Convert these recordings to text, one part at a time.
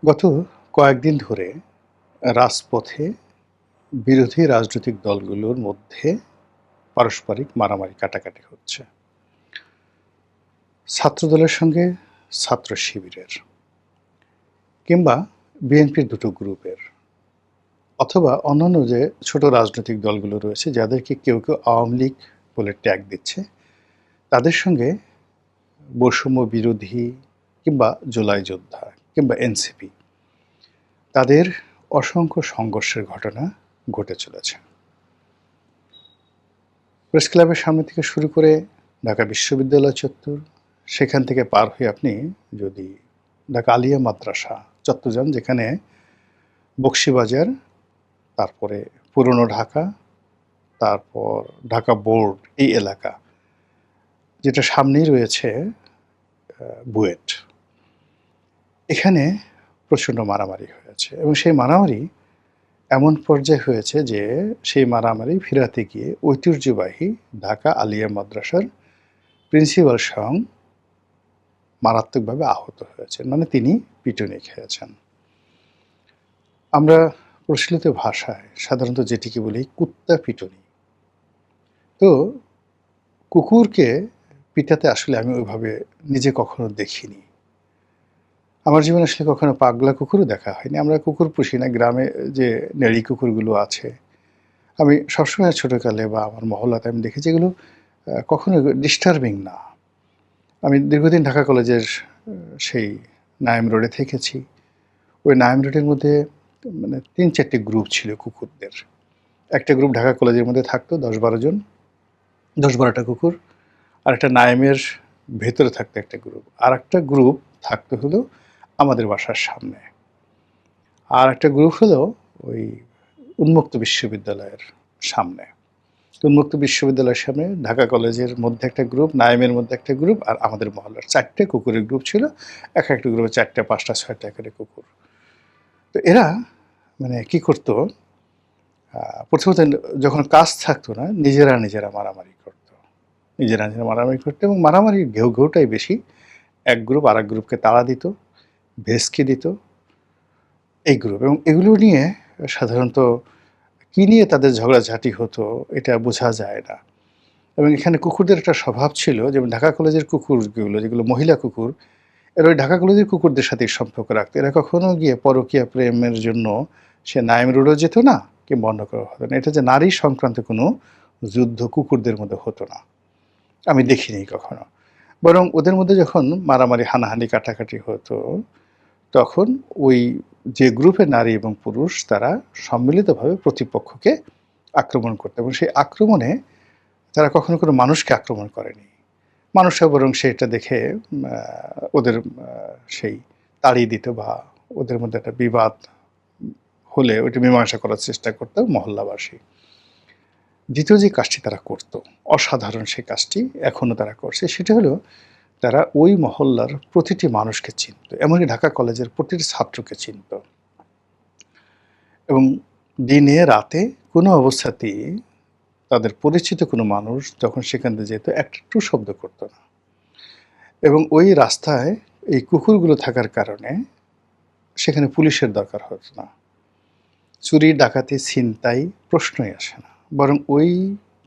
গত কয়েকদিন ধরে রাজপথে বিরোধী রাজনৈতিক দলগুলোর মধ্যে পারস্পরিক মারামারি কাটাকাটি হচ্ছে। ছাত্রদলের সঙ্গে ছাত্র শিবিরের কিংবা বিএনপির দুটো গ্রুপের অথবা অন্যান্য যে ছোট রাজনৈতিক দলগুলো রয়েছে যাদেরকে কেউ কেউ আওয়ামী লীগ বলে ট্যাগ দিচ্ছে, তাদের সঙ্গে বৈষম্য বিরোধী কিংবা জুলাই যোদ্ধা কিংবা এনসিপি তাদের অসংখ্য সংঘর্ষের ঘটনা ঘটে চলেছে। প্রেস ক্লাবের সামনে থেকে শুরু করে ঢাকা বিশ্ববিদ্যালয় চত্বর, সেখান থেকে পার হয়ে আপনি যদি ঢাকা আলিয়া মাদ্রাসা চত্বর যান, যেখানে বকশীবাজার, তারপরে পুরনো ঢাকা, তারপর ঢাকা বোর্ড, এই এলাকা যেটা সামনেই রয়েছে বুয়েট, এখানে প্রচণ্ড মারামারি হয়েছে এবং সেই মারামারি এমন পর্যায়ে হয়েছে যে সেই মারামারি ফেরাতে গিয়ে ঐতিহ্যবাহী ঢাকা আলিয়া মাদ্রাসার প্রিন্সিপাল স্বয়ং মারাত্মকভাবে আহত হয়েছেন, মানে তিনি পিটুনি খেয়েছেন। আমরা প্রচলিত ভাষায় সাধারণত যেটিকে বলি কুত্তা পিটুনি। তো কুকুরকে পিটাতে আসলে আমি ওইভাবে নিজে কখনো দেখিনি। আমার জীবনে আসলে কখনো পাগলা কুকুরও দেখা হয়নি। আমরা কুকুর পুষি না, গ্রামে যে নেড়ি কুকুরগুলো আছে, আমি সবসময় ছোটোকালে বা আমার মহল্লাতে আমি দেখেছি এগুলো কখনো ডিস্টার্বিং না। আমি দীর্ঘদিন ঢাকা কলেজের সেই নাইম রোডে থেকেছি। ওই নাইম রোডের মধ্যে মানে ৩-৪টি গ্রুপ ছিল কুকুরদের। একটা গ্রুপ ঢাকা কলেজের মধ্যে থাকতো ১০-১২ জন, ১০-১২টা কুকুর। আরেকটা নাইমের ভেতরে থাকতো একটা গ্রুপ। আরেকটা গ্রুপ থাকতো হলো আমাদের বাসার সামনে। আর একটা গ্রুপ হলো ওই উন্মুক্ত বিশ্ববিদ্যালয়ের সামনে। উন্মুক্ত বিশ্ববিদ্যালয়ের সামনে ঢাকা কলেজের মধ্যে একটা গ্রুপ, নাইমের মধ্যে একটা গ্রুপ, আর আমাদের মহল্লার ৪টে কুকুরের গ্রুপ ছিল। এক একটা গ্রুপে ৪টা, ৫টা, ৬টা করে কুকুর। তো এরা মানে কি করতো, প্রথমত যখন কাজ থাকতো না, নিজেরা মারামারি করতো। নিজেরা মারামারি করতো এবং মারামারির ঘেউটাই বেশি। এক গ্রুপ আরেক গ্রুপকে তাড়া দিত, ভেস্কি দিত, এই গ্রুপ। এবং এগুলো নিয়ে সাধারণত কী নিয়ে তাদের ঝগড়াঝাঁটি হতো এটা বোঝা যায় না। এবং এখানে কুকুরদের একটা স্বভাব ছিল, যেমন ঢাকা কলেজের কুকুরগুলো যেগুলো মহিলা কুকুর, এরা ওই ঢাকা কলেজের কুকুরদের সাথেই সম্পর্ক রাখতো। এরা কখনো গিয়ে পরকীয়া প্রেমের জন্য সে নাইম রোডও যেত না কিংবা অন্য কারো হতো না। এটা যে নারী সংক্রান্ত কোনো যুদ্ধ কুকুরদের মধ্যে হতো না, আমি দেখিনি কখনো। বরং ওদের মধ্যে যখন মারামারি হানাহানি কাটাকাটি হতো, তখন ওই যে গ্রুপের নারী এবং পুরুষ তারা সম্মিলিতভাবে প্রতিপক্ষকে আক্রমণ করতো এবং সেই আক্রমণে তারা কখনো কোনো মানুষকে আক্রমণ করেনি। মানুষরা বরং সেটা দেখে ওদের সেই তাড়িয়ে দিত বা ওদের মধ্যে একটা বিবাদ হলে ওইটা মীমাংসা করার চেষ্টা করতো মহল্লাবাসী। দ্বিতীয় যে কাজটি তারা করত, অসাধারণ সেই কাজটি এখনও তারা করছে, সেটা হলো তারা ওই মহল্লার প্রতিটি মানুষকে চিনত, এমনকি ঢাকা কলেজের প্রতিটি ছাত্রকে চিনত। এবং দিনে রাতে কোনো অবস্থাতেই তাদের পরিচিত কোনো মানুষ যখন সেখান দিয়ে যেত একটু শব্দ করতো না। এবং ওই রাস্তায় এই কুকুরগুলো থাকার কারণে সেখানে পুলিশের দরকার হতো না। চুরি, ডাকাতি, ছিনতাই প্রশ্নই আসে না। বরং ওই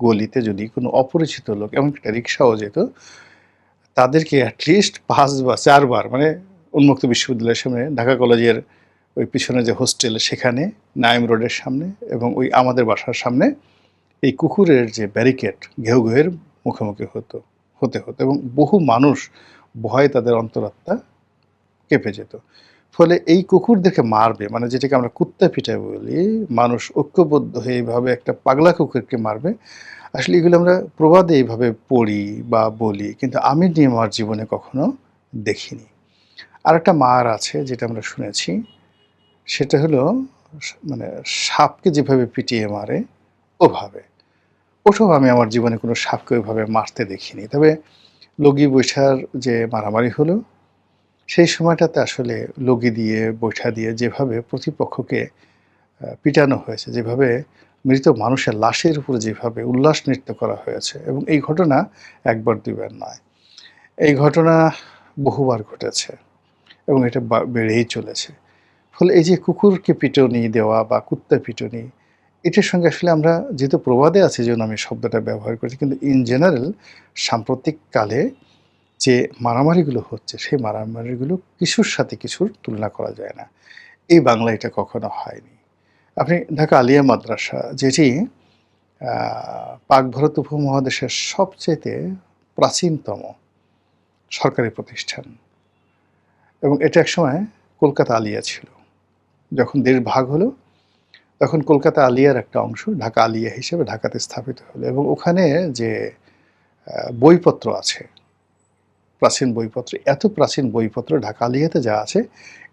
গলিতে যদি কোনো অপরিচিত লোক, এমন একটা রিক্সাও যেত, তাদেরকে অ্যাটলিস্ট ৫ বা ৪ বার, মানে উন্মুক্ত বিশ্ববিদ্যালয়ের সামনে, ঢাকা কলেজের ওই পিছনে যে হোস্টেল সেখানে, নাইম রোডের সামনে এবং ওই আমাদের বাসার সামনে এই কুকুরের যে ব্যারিকেড ঘেউঘেউয়ের মুখোমুখি হতে হতো এবং বহু মানুষ ভয়ে তাদের অন্তরাত্মা কেঁপে যেত। ফলে এই কুকুরদেরকে মারবে, মানে যেটাকে আমরা কুত্তা পিটাই বলি, মানুষ ঐক্যবদ্ধ হয়ে এইভাবে একটা পাগলা কুকুরকে মারবে, আসলে এগুলো আমরা প্রবাদে এইভাবে পড়ি বা বলি, কিন্তু আমি নিয়ে আমার জীবনে কখনো দেখিনি। আর একটা মার আছে যেটা আমরা শুনেছি, সেটা হলো মানে সাপকে যেভাবে পিটিয়ে মারে ওভাবে। ওটাও আমি আমার জীবনে কোনো সাপকে ওইভাবে মারতে দেখিনি। তবে লগি বৈঠার যে মারামারি হলো, সেই সময়টাতে আসলে লগি দিয়ে, বৈঠা দিয়ে যেভাবে প্রতিপক্ষকে পিটানো হয়েছে, যেভাবে মৃত মানুষের লাশের উপরে যেভাবে উল্লাস নৃত্য করা হয়েছে, এবং এই ঘটনা একবার দুইবার নয়, এই ঘটনা বহুবার ঘটেছে এবং এটা বেড়েই চলেছে। ফলে এই যে কুকুরকে পিটুনি দেওয়া বা কুত্তা পিটুনি, এটার সঙ্গে আসলে আমরা যেহেতু প্রবাদে আছে যেজন্য আমি শব্দটা ব্যবহার করেছি, কিন্তু ইন জেনারেল সাম্প্রতিক কালে যে মারামারিগুলো হচ্ছে, সেই মারামারিগুলো কিছুর সাথে কিছুর তুলনা করা যায় না। এই বাংলায় এটা কখনো হয়নি। আপনি ঢাকা আলিয়া মাদ্রাসা, যেটি পাক ভারত উপমহাদেশের সবচাইতে প্রাচীনতম সরকারি প্রতিষ্ঠান, এবং এটা একসময় কলকাতা আলিয়া ছিল। যখন দেশ ভাগ হলো, তখন কলকাতা আলিয়ার একটা অংশ ঢাকা আলিয়া হিসেবে ঢাকাতে স্থাপিত হলো, এবং ওখানে যে বইপত্র আছে, প্রাচীন বইপত্র, এত প্রাচীন বইপত্র ঢাকা আলিয়াতে যা আছে,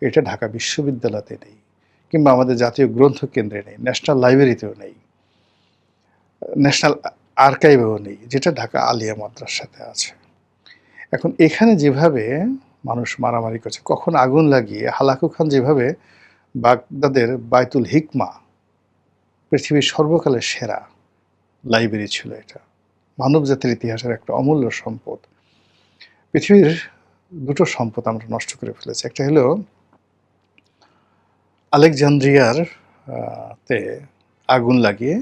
এটা ঢাকা বিশ্ববিদ্যালয়তে নেই, কিংবা আমাদের জাতীয় গ্রন্থ কেন্দ্রে নেই, ন্যাশনাল লাইব্রেরিতেও নেই, ন্যাশনাল আর্কাইভেও নেই, যেটা ঢাকা আলিয়া মাদ্রাসাতে আছে। এখন এখানে যেভাবে মানুষ মারামারি করছে, কখন আগুন লাগিয়ে, হালাকু খান যেভাবে বাগদাদের বায়তুল হিকমা, পৃথিবীর সর্বকালের সেরা লাইব্রেরি ছিল এটা, মানব জাতির ইতিহাসের একটা অমূল্য সম্পদ। পৃথিবীর দুটো সম্পদ আমরা নষ্ট করে ফেলেছি। একটা হলো আলেকজান্দ্রিয়ার তে আগুন লাগিয়ে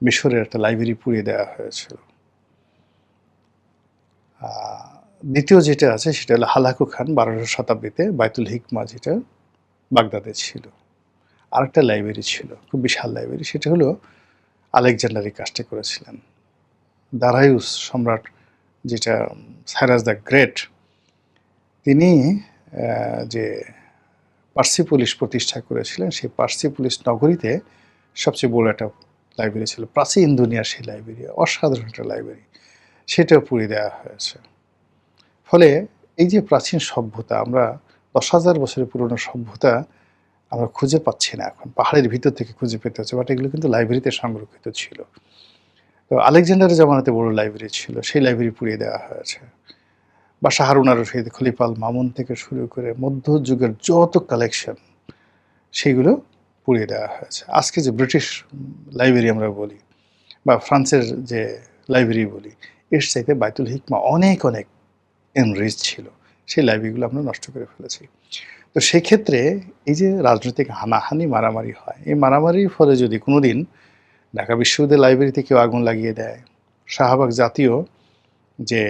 মিশরের একটা লাইব্রেরি পুড়িয়ে দেওয়া হয়েছিল। দ্বিতীয় যেটা আছে সেটা হলো হালাকু খান 12শো শতাব্দীতে বায়তুল হিকমা, যেটা বাগদাদে ছিল। আরেকটা লাইব্রেরি ছিল, খুব বিশাল লাইব্রেরি, সেটা হলো আলেকজান্ডার এই কাজটা করেছিলেন। দারায়ুস সম্রাট, যেটা সাইরাস দ্য গ্রেট, তিনি যে পার্সিপোলিস প্রতিষ্ঠা করেছিলেন, সেই পার্সিপোলিস নগরীতে সবচেয়ে বড় একটা লাইব্রেরি ছিল, প্রাচীন দুনিয়ার সেই লাইব্রেরি, অসাধারণ একটা লাইব্রেরি, সেটাও পুড়িয়ে দেওয়া হয়েছে। ফলে এই যে প্রাচীন সভ্যতা, আমরা 10,000 বছরের পুরনো সভ্যতা আমরা খুঁজে পাচ্ছি না এখন, পাহাড়ের ভিতর থেকে খুঁজে পেতে হচ্ছে, বাট এগুলো কিন্তু লাইব্রেরিতে সংরক্ষিত ছিল। তো আলেকজান্ডারের জামানাতে বড় লাইব্রেরি ছিল, সেই লাইব্রেরি পুড়িয়ে দেওয়া হয়েছে। বা হারুন আর রশিদ, খলিফা আল মামুন থেকে শুরু করে মধ্যযুগের যত কালেকশন, সেগুলো পুড়িয়ে দেওয়া হয়েছে। আজকে যে ব্রিটিশ লাইব্রেরি আমরা বলি, বা ফ্রান্সের যে লাইব্রেরি বলি, এর চাইতে বায়তুল হিকমা অনেক অনেক এনরিচ ছিল, সেই লাইব্রেরিগুলো আমরা নষ্ট করে ফেলেছি। তো সেই ক্ষেত্রে এই যে রাজনৈতিক হানাহানি, মারামারি হয়, এই মারামারির ফলে যদি কোনো দিন ঢাকা বিশ্ববিদ্যালয় লাইব্রেরিতে কেউ আগুন লাগিয়ে দেয়, শাহবাগ জাতীয় যে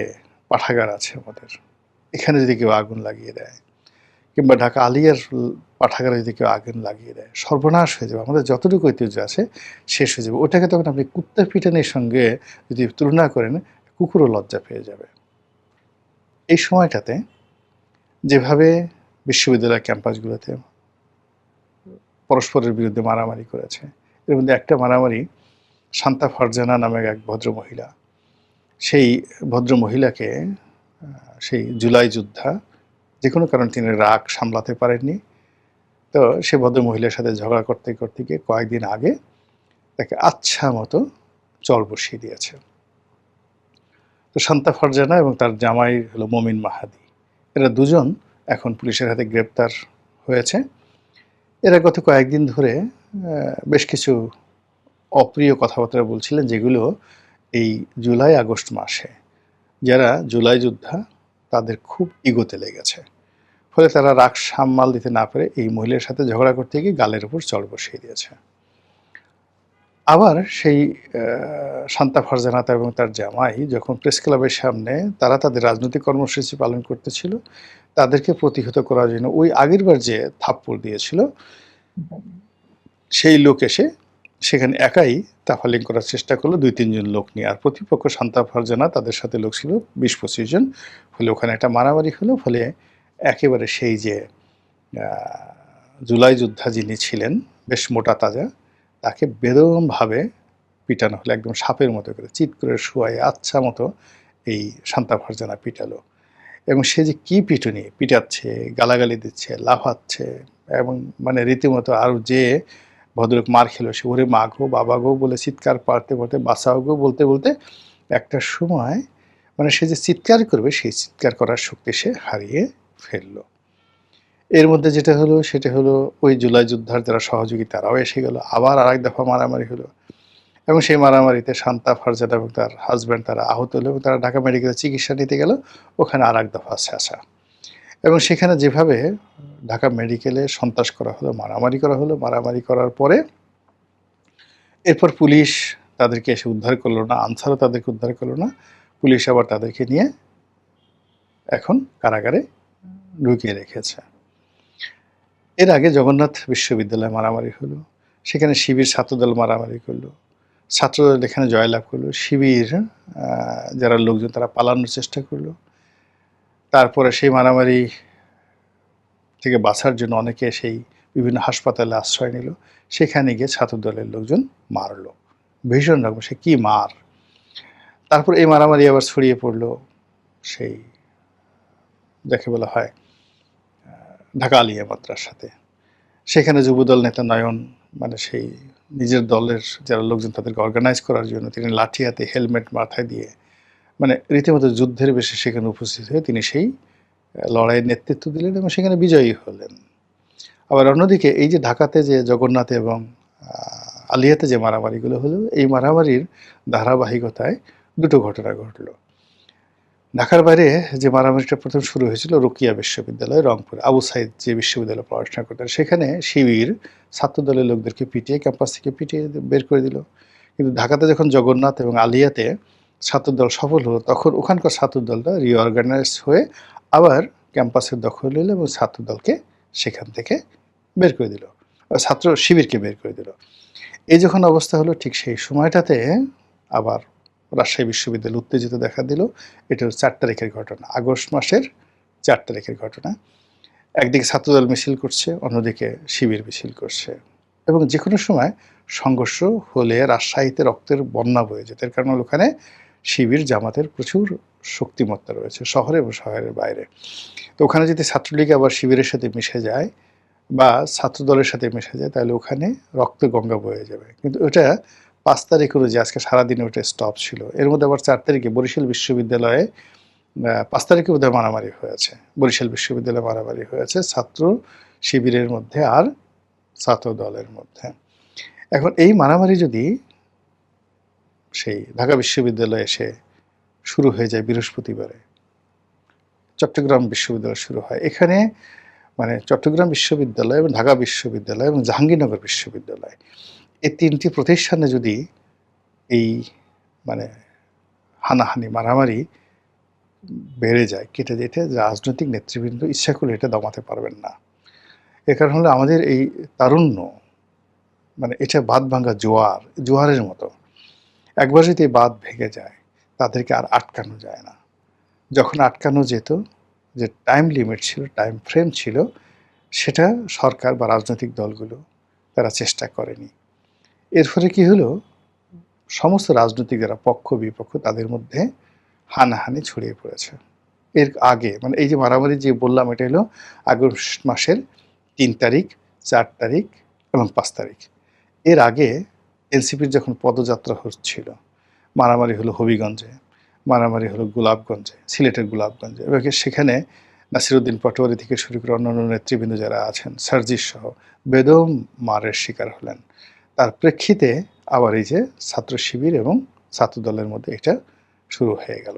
পাঠাগার আছে আমাদের, এখানে যদি কেউ আগুন লাগিয়ে দেয়, কিংবা ঢাকা আলিয়ার পাঠাগারে যদি কেউ আগুন লাগিয়ে দেয়, সর্বনাশ হয়ে যাবে, আমাদের যতটুকু ঐতিহ্য আছে শেষ হয়ে যাবে। ওটাকে তখন আপনি কুত্তা পিটানির সঙ্গে যদি তুলনা করেন, কুকুরও লজ্জা পেয়ে যাবে। এই সময়টাতে যেভাবে বিশ্ববিদ্যালয় ক্যাম্পাসগুলোতে পরস্পরের বিরুদ্ধে মারামারি করেছে, এর মধ্যে একটা মারামারি শান্তা ফারজানা নামের এক ভদ্রমহিলা, সেই ভদ্রমহিলাকে সেই জুলাই যোদ্ধা যে কোনো কারণে তিনি রাগ সামলাতে পারেননি, তো সে ভদ্রমহিলার সাথে ঝগড়া করতে করতে গিয়ে কয়েকদিন আগে তাকে আচ্ছা মতো চল বসিয়ে দিয়েছে। তো শান্তা ফারজানা এবং তার জামাই হলো মমিন মাহাদি, এরা দুজন এখন পুলিশের হাতে গ্রেপ্তার হয়েছে। এরা গত কয়েকদিন ধরে বেশ কিছু অপ্রিয় কথাবার্তা বলছিলেন, যেগুলো এই জুলাই আগস্ট মাসে যারা জুলাই যোদ্ধা তাদের খুব ইগোতে লেগেছে। ফলে তারা রাগ সামাল দিতে না পেরে এই মহিলার সাথে ঝগড়া করতে গিয়ে গালের উপর চড় বসিয়ে দিয়েছে। আবার সেই শান্তা ফারজানা এবং তার জামাই যখন প্রেস ক্লাবের সামনে তারা তাদের রাজনৈতিক কর্মসূচি পালন করতেছিল, তাদেরকে প্রতিহত করার জন্য ওই আগেরবার যে থাপ্পড় দিয়েছিল, সেই লোক এসে সেখানে একাই তাফালিং করার চেষ্টা করলো 2-3 জন লোক নিয়ে। আর প্রতিপক্ষ শান্তা ফারজানা, তাদের সাথে লোক ছিল 20-25 জন। ফলে ওখানে একটা মারামারি হলো। ফলে একেবারে সেই যে জুলাই যোদ্ধা যিনি ছিলেন, বেশ মোটা তাজা, তাকে বেদমভাবে পিটানো হলো, একদম সাপের মতো করে চিৎ করে শোয়ায় আচ্ছা মতো এই শান্তা ফারজানা পিটালো। এবং সে যে কী পিটুনি পিটাচ্ছে, গালাগালি দিচ্ছে, লাফাচ্ছে, এবং মানে রীতিমতো আরও যে ভদ্রলোক মার খেলো, সে ওরে মা গো, বাবা গো বলে চিৎকার পারতে পারতে, বাঁচাও গো বলতে বলতে একটা সময় মানে সে যে চিৎকার করবে, সেই চিৎকার করার শক্তি সে হারিয়ে ফেললো। এর মধ্যে যেটা হলো সেটা হলো ওই জুলাই যোদ্ধার যারা সহযোগী তারাও এসে গেল, আবার আরেক দফা মারামারি হলো, এবং সেই মারামারিতে শান্তা ফারজানা এবং তার হাজব্যান্ড তারা আহত হলো, এবং তারা ঢাকা মেডিকেলে চিকিৎসা নিতে গেল, ওখানে আরেক দফা ছেঁচা। এবং সেখানে যেভাবে ঢাকা মেডিকেলে সন্ত্রাস করা হলো, মারামারি করা হলো, মারামারি করার পরে এরপর পুলিশ তাদেরকে এসে উদ্ধার করলো না, আনসারও তাদেরকে উদ্ধার করলো না। পুলিশ আবার তাদেরকে নিয়ে এখন কারাগারে ঢুকিয়ে রেখেছে। এর আগে জগন্নাথ বিশ্ববিদ্যালয়ে মারামারি হলো, সেখানে শিবির ছাত্রদল মারামারি করলো, ছাত্রদল এখানে জয়লাভ করলো, শিবির যারা লোকজন তারা পালানোর চেষ্টা করলো। তারপরে সেই মারামারি থেকে বাঁচার জন্য অনেকে সেই বিভিন্ন হাসপাতালে আশ্রয় নিল, সেখানে গিয়ে ছাত্রদলের লোকজন মারলো, ভীষণ রকম সে কী মার। তারপর এই মারামারি আবার ছড়িয়ে পড়লো সেই যাকে বলা হয় ঢাকা আলিয়া মাদ্রাসাতে। সেখানে যুবদল নেতা নয়ন মানে সেই নিজের দলের যারা লোকজন তাদেরকে অর্গানাইজ করার জন্য তিনি লাঠি হাতে হেলমেট মাথায় দিয়ে মানে রীতিমতো যুদ্ধের বেশে সেখানে উপস্থিত হয়ে তিনি সেই লড়াইয়ের নেতৃত্ব দিলেন এবং সেখানে বিজয়ী হলেন। আবার অন্যদিকে এই যে ঢাকাতে যে জগন্নাথে এবং আলিয়াতে যে মারামারিগুলো হলো, এই মারামারির ধারাবাহিকতায় দুটো ঘটনা ঘটলো। ঢাকার বাইরে যে মারামারিটা প্রথম শুরু হয়েছিল রোকিয়া বিশ্ববিদ্যালয় রংপুর, আবু সাইদ যে বিশ্ববিদ্যালয়ে পড়াশোনা করতেন, সেখানে শিবির ছাত্রদলের লোকদেরকে পিটিয়ে ক্যাম্পাস থেকে পিটিয়ে বের করে দিল। কিন্তু ঢাকাতে যখন জগন্নাথ এবং আলিয়াতে ছাত্রদল সফল হলো, তখন ওখানকার ছাত্রদলটা রিঅর্গানাইজ হয়ে আবার ক্যাম্পাসের দখল নিল এবং ছাত্রদলকে সেখান থেকে বের করে দিল, ছাত্র শিবিরকে বের করে দিল। এই যখন অবস্থা হলো, ঠিক সেই সময়টাতে আবার রাজশাহী বিশ্ববিদ্যালয় উত্তেজিত দেখা দিল। এটা 4 তারিখের ঘটনা, আগস্ট মাসের 4 তারিখের ঘটনা। একদিকে ছাত্রদল মিছিল করছে, অন্যদিকে শিবির মিছিল করছে এবং যে কোনো সময় সংঘর্ষ হলে রাজশাহীতে রক্তের বন্যা বয়ে যেত। এর কারণ ওখানে শিবির জামাতের প্রচুর শক্তিমত্তা রয়েছে শহরে এবং শহরের বাইরে। তো ওখানে যদি ছাত্রলীগ আবার শিবিরের সাথে মিশে যায় বা ছাত্রদলের সাথে মিশে যায়, তাহলে ওখানে রক্ত গঙ্গা বয়ে যাবে। কিন্তু ওটা 5 তারিখ অনুযায়ী আজকে সারাদিনে ওটা স্টপ ছিল। এর মধ্যে আবার 4 তারিখে বরিশাল বিশ্ববিদ্যালয়ে 5 তারিখে বোধহয় মারামারি হয়েছে, বরিশাল বিশ্ববিদ্যালয়ে মারামারি হয়েছে ছাত্র শিবিরের মধ্যে আর ছাত্র দলের মধ্যে। এখন এই মারামারি যদি সেই ঢাকা বিশ্ববিদ্যালয়ে এসে শুরু হয়ে যায় বৃহস্পতিবারে, চট্টগ্রাম বিশ্ববিদ্যালয় শুরু হয়, এখানে মানে চট্টগ্রাম বিশ্ববিদ্যালয় এবং ঢাকা বিশ্ববিদ্যালয় এবং জাহাঙ্গীরনগর বিশ্ববিদ্যালয় এই 3টি প্রতিষ্ঠানে যদি এই মানে হানাহানি মারামারি বেড়ে যায়, কেটে যেতে রাজনৈতিক নেতৃবৃন্দ ইচ্ছা করলে এটা দমাতে পারবেন না। এর কারণ হলো আমাদের এই তারুণ্য মানে এটা বাঁধ ভাঙা জোয়ারের মতো। একবার যদি বাঁধ ভেঙে যায় তাদেরকে আর আটকানো যায় না। যখন আটকানো যেত, যে টাইম লিমিট ছিল, টাইম ফ্রেম ছিল, সেটা সরকার বা রাজনৈতিক দলগুলো তারা চেষ্টা করেনি। এর ফলে কী হলো, সমস্ত রাজনৈতিক যারা পক্ষ বিপক্ষ তাদের মধ্যে হানাহানি ছড়িয়ে পড়েছে। এর আগে মানে এই যে মারামারি যে বললাম, এটা হলো আগস্ট মাসের 3 তারিখ, 4 তারিখ এবং 5 তারিখ। এর আগে এনসিপির যখন পদযাত্রা হচ্ছিল, মারামারি হলো হবিগঞ্জে, মারামারি হলো গোলাপগঞ্জে, সিলেটের গোলাপগঞ্জে, এবং সেখানে নাসিরউদ্দিন পাটোয়ারি থেকে শুরু করে অন্যান্য নেতৃবৃন্দ যারা আছেন, সার্জিস সহ বেদম মারের শিকার হলেন। তার প্রেক্ষিতে আবার এই যে ছাত্র শিবির এবং ছাত্রদলের মধ্যে এটা শুরু হয়ে গেল।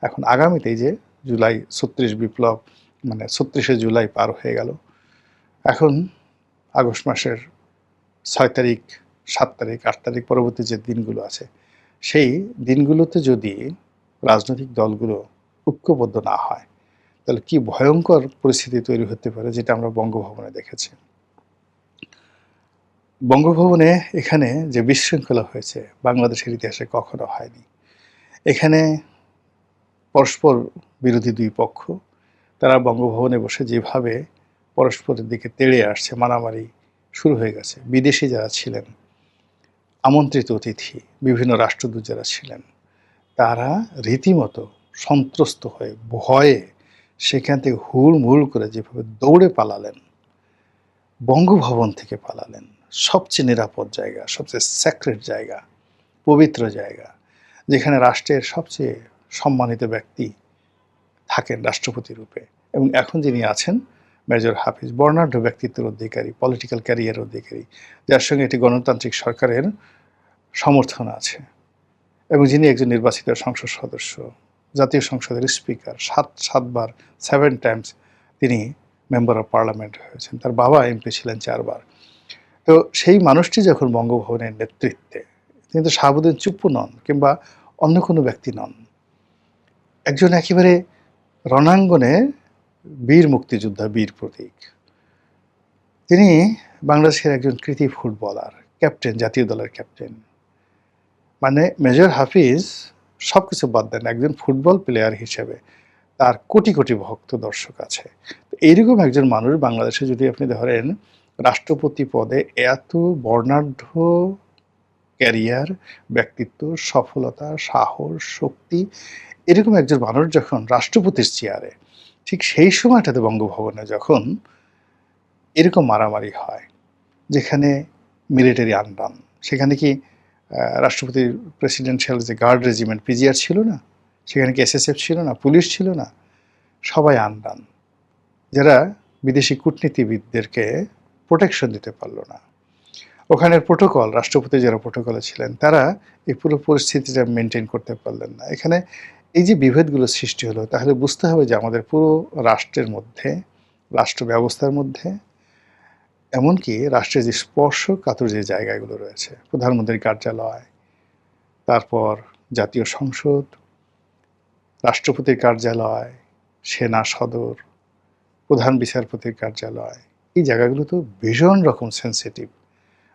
এখন আগামীতে এই যে জুলাই 36 বিপ্লব মানে 36শে জুলাই পার হয়ে গেল, এখন আগস্ট মাসের 6 তারিখ, 7 তারিখ, 8 তারিখ পরবর্তী যে দিনগুলো আছে, সেই দিনগুলোতে যদি রাজনৈতিক দলগুলো ঐক্যবদ্ধ না হয়, তাহলে কি ভয়ঙ্কর পরিস্থিতি তৈরি হতে পারে, যেটা আমরা বঙ্গভবনে দেখেছি। বঙ্গভবনে এখানে যে বিশৃঙ্খলা হয়েছে বাংলাদেশের ইতিহাসে কখনো হয়নি। এখানে পরস্পর বিরোধী দুই পক্ষ তারা বঙ্গভবনে বসে যেভাবে পরস্পরের দিকে তেড়ে আসছে, মারামারি শুরু হয়ে গেছে। বিদেশি যারা ছিলেন, আমন্ত্রিত অতিথি, বিভিন্ন রাষ্ট্রদূত যারা ছিলেন, তারা রীতিমতো সন্ত্রস্ত হয়ে ভয়ে সেখান থেকে হুড়মুড় করে যেভাবে দৌড়ে পালালেন, বঙ্গভবন থেকে পালালেন, সবচেয়ে নিরাপদ জায়গা, সবচেয়ে স্যাক্রেড জায়গা, পবিত্র জায়গা, যেখানে রাষ্ট্রের সবচেয়ে সম্মানিত ব্যক্তি থাকেন রাষ্ট্রপতি রূপে, এবং এখন যিনি আছেন মেজর হাফিজ, বর্ণাঢ্য ব্যক্তিত্বের অধিকারী, পলিটিক্যাল ক্যারিয়ার অধিকারী, যার সঙ্গে একটি গণতান্ত্রিক সরকারের সমর্থন আছে, এবং যিনি একজন নির্বাচিত সংসদ সদস্য, জাতীয় সংসদের স্পিকার, 7 বার 7 টাইমস তিনি মেম্বার অফ পার্লামেন্ট হয়েছেন। তার বাবা এমপি ছিলেন ৪ বার। তো সেই মানুষটি যখন বঙ্গভবনের নেতৃত্বে, তিনি তো শাহাবুদ্দিন চুপ্পু নন কিংবা অন্য কোনো ব্যক্তি নন। একজন একেবারে রণাঙ্গনে বীর মুক্তিযোদ্ধা, বীর প্রতীক। তিনি বাংলাদেশের একজন কৃতি ফুটবলার, ক্যাপ্টেন, জাতীয় দলের ক্যাপ্টেন। মানে মেজর হাফিজ সবকিছু বাদ দেন, একজন ফুটবল প্লেয়ার হিসেবে তার কোটি কোটি ভক্ত দর্শক আছে। তো এইরকম একজন মানুষ বাংলাদেশে যদি আপনি ধরেন রাষ্ট্রপতি পদে এত বর্ণাঢ্য ক্যারিয়ার, ব্যক্তিত্ব, সফলতা, সাহস, শক্তি, এরকম একজন মানুষ যখন রাষ্ট্রপতির চেয়ারে, ঠিক সেই সময়টাতে বঙ্গভবনে যখন এরকম মারামারি হয়, যেখানে মিলিটারি আনডান, সেখানে কি রাষ্ট্রপতির প্রেসিডেন্সিয়াল যে গার্ড রেজিমেন্ট পিজিআর ছিল না, সেখানে কি এসএসএফ ছিল না, পুলিশ ছিল না, সবাই আনডান, যারা বিদেশি কূটনীতিবিদদেরকে প্রোটেকশন দিতে পারল না। ওখানের প্রোটোকল, রাষ্ট্রপতি যারা প্রোটোকলে ছিলেন তারা এই পুরো পরিস্থিতিটা মেনটেন করতে পারলেন না। এখানে এই যে বিভেদগুলো সৃষ্টি হলো, তাহলে বুঝতে হবে যে আমাদের পুরো রাষ্ট্রের মধ্যে, রাষ্ট্র ব্যবস্থার মধ্যে, এমনকি রাষ্ট্রের যে স্পর্শকাতর যে জায়গাগুলো রয়েছে, প্রধানমন্ত্রীর কার্যালয়, তারপর জাতীয় সংসদ, রাষ্ট্রপতির কার্যালয়, সেনা সদর, প্রধান বিচারপতির কার্যালয়, এই জায়গাগুলো তো ভীষণ রকম সেন্সিটিভ।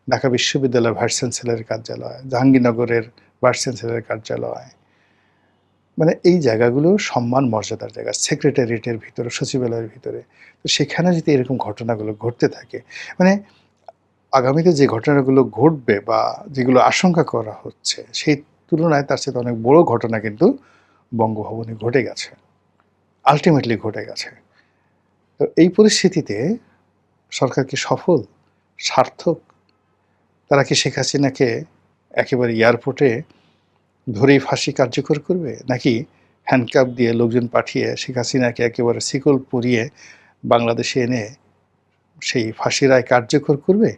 ঢাকা বিশ্ববিদ্যালয়ের ভাইস চ্যান্সেলরের কার্যালয়, জাহাঙ্গীরনগরের ভাইস চ্যান্সেলরের কার্যালয়, মানে এই জায়গাগুলো সম্মান মর্যাদার জায়গা, সেক্রেটারিয়েটের ভিতরে, সচিবালয়ের ভিতরে। তো সেখানে যদি এরকম ঘটনাগুলো ঘটতে থাকে, মানে আগামীতে যে ঘটনাগুলো ঘটবে বা যেগুলো আশঙ্কা করা হচ্ছে, সেই তুলনায় তার সাথে অনেক বড় ঘটনা কিন্তু বঙ্গভবনে ঘটে গেছে, আলটিমেটলি ঘটে গেছে। তো এই পরিস্থিতিতে সরকার কি সফল, সার্থক? তারা কি শেখ হাসিনাকে একেবারে এয়ারপোর্টে ধরেই ফাঁসি কার্যকর করবে, নাকি হ্যান্ডকাপ দিয়ে লোকজন পাঠিয়ে শেখ হাসিনাকে একেবারে শিকল পরিয়ে বাংলাদেশে এনে সেই ফাঁসি রায় কার্যকর করবে?